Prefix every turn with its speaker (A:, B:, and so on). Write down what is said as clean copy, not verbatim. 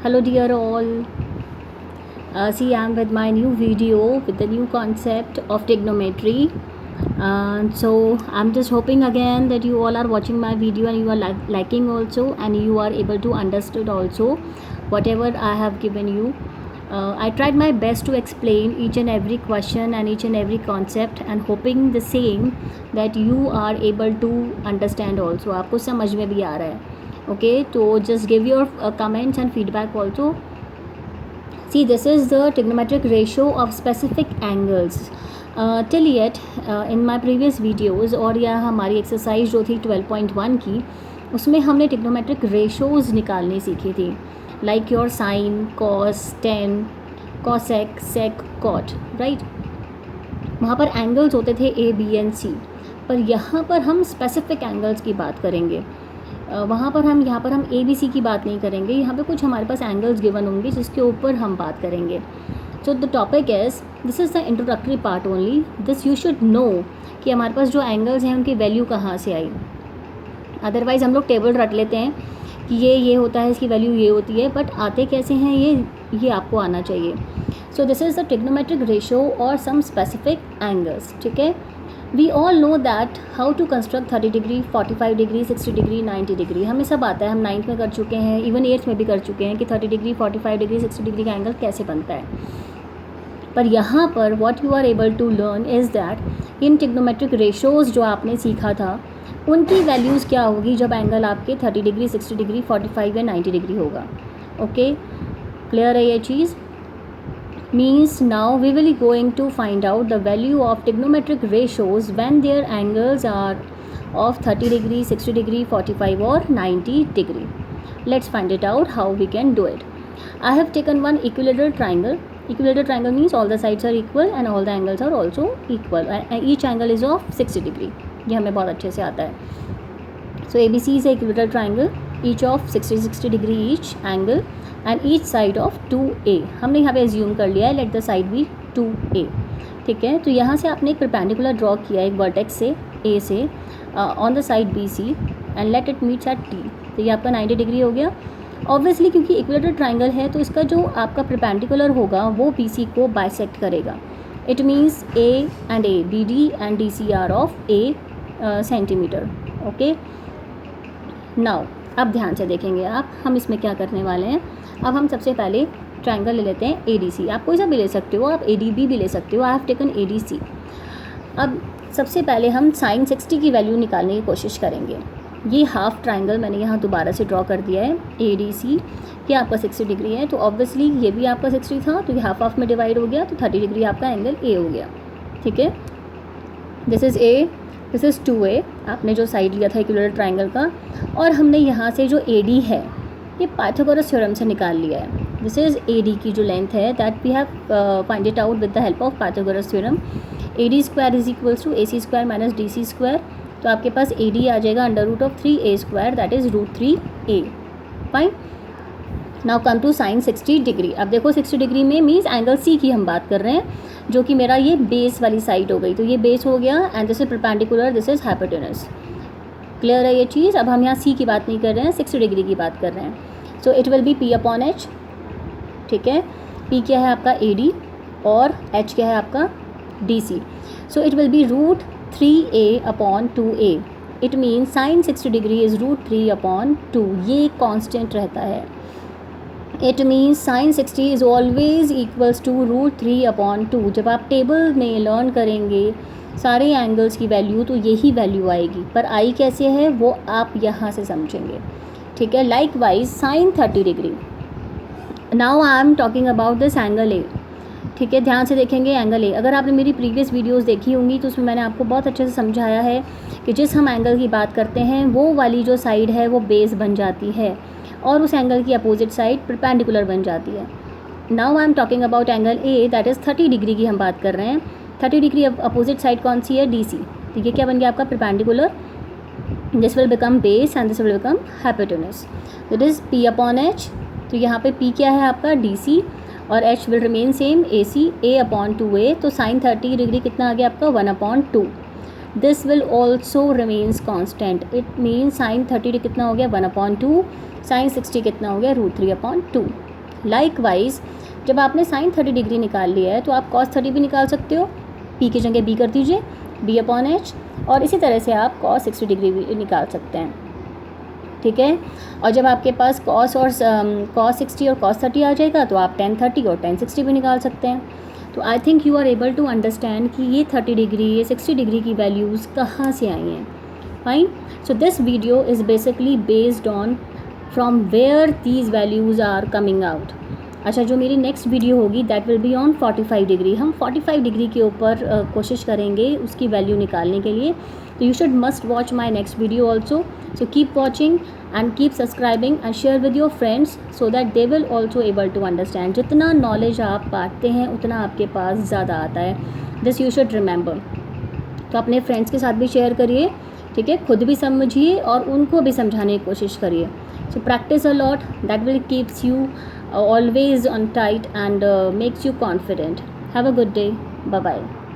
A: Hello dear all. See, I'm with my new video with the new concept of trigonometry. So I'm just hoping again that you all are watching my video and you are liking also, and you are able to understand also whatever I have given you. I tried my best to explain each and every question and each and every concept, and hoping the same that you are able to understand also. आपको समझ में भी आ रहा है. Okay, so just give your comments and feedback also. See, this is the trigonometric ratio of specific angles. Till yet in my previous videos और या हमारी exercise जो थी 12.1 की, उसमें हमने ट्रिग्नोमेट्रिक रेशोज़ निकालनी सीखी थी, like your sine, cos, tan, cosec, sec, cot, right. वहाँ पर एंगल्स होते थे ए, बी एंड सी, पर यहाँ पर हम स्पेसिफिक एंगल्स की बात करेंगे. यहाँ पर हम ए बी सी की बात नहीं करेंगे. यहाँ पे कुछ हमारे पास एंगल्स गिवन होंगे जिसके ऊपर हम बात करेंगे. So the topic is, this is the introductory part only. This you should know कि हमारे पास जो एंगल्स हैं उनकी वैल्यू कहाँ से आई. अदरवाइज़ हम लोग टेबल रट लेते हैं कि ये होता है, इसकी वैल्यू ये होती है, बट आते कैसे हैं ये आपको आना चाहिए. So this is the trigonometric ratio और सम स्पेसिफिक एंगल्स. ठीक है. We all know that how to construct 30 degree, 45 degree, 60 degree, 90 degree. हमें सब आता है, हम 9th में कर चुके हैं, इवन 8th में भी कर चुके हैं कि 30 डिग्री, 45 डिग्री, 60 डिग्री का एंगल कैसे बनता है. पर यहाँ पर what you are able to learn is that in trigonometric ratios जो आपने सीखा था उनकी वैल्यूज़ क्या होगी जब एंगल आपके 30 डिग्री, 60 डिग्री, 45 या 90 डिग्री होगा. ओके, क्लियर है ये चीज़. Means now we will be going to find out the value of trigonometric ratios when their angles are of 30 degree, 60 degree, 45 or 90 degree. Let's find it out how we can do it. I have taken one equilateral triangle. Equilateral triangle means all the sides are equal and all the angles are also equal. Each angle is of 60 degree. ये हमें बहुत अच्छे से आता है. So ABC is a equilateral triangle, each of 60 degree each angle and each side of 2a. हमने यहाँ पे assume कर लिया है let the side be 2a. ठीक है. तो यहाँ से आपने एक perpendicular ड्रॉ किया एक वर्टेक्स से a से on the side BC and let it meets at T. तो ये आपका 90 डिग्री हो गया. ऑब्वियसली क्योंकि इक्विलेटरल ट्राइंगल है तो इसका जो आपका परपेंडिकुलर होगा वो BC को बाइसेक्ट करेगा. It means A and A, BD and DC are of a centimetre. Okay. Now अब ध्यान से देखेंगे आप, हम इसमें क्या करने वाले हैं. अब हम सबसे पहले ट्रायंगल ले लेते हैं ADC. आप कोई सा भी ले सकते हो, आप ADB भी ले सकते हो. I have taken ADC. अब सबसे पहले हम साइन 60 की वैल्यू निकालने की कोशिश करेंगे. ये हाफ ट्रायंगल मैंने यहाँ दोबारा से ड्रॉ कर दिया है ADC. ये आपका 60 डिग्री है, तो ऑब्वियसली ये भी आपका 60 था, तो ये हाफ हाफ में डिवाइड हो गया, तो 30 डिग्री आपका एंगल A हो गया. ठीक है. This is A, this is 2A. आपने जो साइड लिया था इक्विलेटरल ट्रायंगल का, और हमने यहाँ से जो AD है ये पाइथागोरस थ्योरम से निकाल लिया है. दिस इज़ AD की जो लेंथ है that we have find it out with the help of Pythagoras theorem. AD square is equals to AC square minus DC square. तो आपके पास AD आ जाएगा √3A square, that is √3A. Fine. Now come to sine 60 degree. अब देखो 60 degree में means angle C की हम बात कर रहे हैं, जो कि मेरा ये बेस वाली साइड हो गई. तो ये बेस हो गया and this is perpendicular, this is hypotenuse. Clear है ये चीज़. अब हम यहाँ C की बात नहीं कर रहे हैं, 60 डिग्री की बात कर रहे हैं. सो इट विल बी P/H. ठीक है. P क्या है आपका AD और H क्या है आपका DC. So it will be √3A/2A. It means sine 60 degree is √3/2. ये कॉन्स्टेंट रहता है. It means sine 60 is always equals to √3/2. जब आप टेबल में लर्न करेंगे सारे एंगल्स की वैल्यू तो यही वैल्यू आएगी, पर आई कैसे है वो आप यहाँ से समझेंगे. ठीक है. Likewise sine 30 degree. Now I am talking about this angle A. ठीक है. ध्यान से देखेंगे एंगल A. अगर आपने मेरी प्रीवियस वीडियोस देखी होंगी तो उसमें मैंने आपको बहुत अच्छे से समझाया है कि जिस हम एंगल की बात करते हैं वो वाली जो साइड है वो बेस बन जाती है और उस एंगल की अपोजिट साइड परपेंडिकुलर बन जाती है. Now I am talking about angle A, that is 30 degree की हम बात कर रहे हैं. 30 डिग्री अपोजिट साइड कौन सी है? DC. तो ये क्या बन गया आपका perpendicular. This will become base and this will become hypotenuse. That is P/H. तो यहाँ पे P क्या है आपका DC और H will remain same AC, A/2A. तो साइन 30 डिग्री कितना आ गया आपका 1/2. This will also remains constant. It means sign 30 कितना हो गया 1/2. साइन 60 कितना हो गया √3/2. लाइकवाइज जब आपने साइन 30 डिग्री निकाल लिया है तो आप कॉस 30 भी निकाल सकते हो, पी की जगह बी कर दीजिए, बी अपॉन एच, और इसी तरह से आप कॉस 60 डिग्री भी निकाल सकते हैं, ठीक है। और जब आपके पास कॉस 60 और कॉस 30 आ जाएगा तो आप tan 30 और tan 60 भी निकाल सकते हैं। तो I think you are able to understand कि ये 30 डिग्री ये 60 डिग्री की वैल्यूज़ कहाँ से आई हैं। Fine, so this video is basically based on from where these values are coming out. अच्छा, जो मेरी नेक्स्ट वीडियो होगी that will be on 45 degree. हम 45 डिग्री के ऊपर कोशिश करेंगे उसकी वैल्यू निकालने के लिए। तो you should must watch my next video also. So keep watching and keep subscribing and share with your friends so that they will also able to understand. जितना knowledge आप बांटते हैं उतना आपके पास ज़्यादा आता है. This you should remember. तो अपने फ्रेंड्स के साथ भी शेयर करिए, ठीक है, खुद भी समझिए और उनको भी समझाने की कोशिश करिए. So practice a lot. That will keeps you always on tight and makes you confident. Have a good day. Bye bye.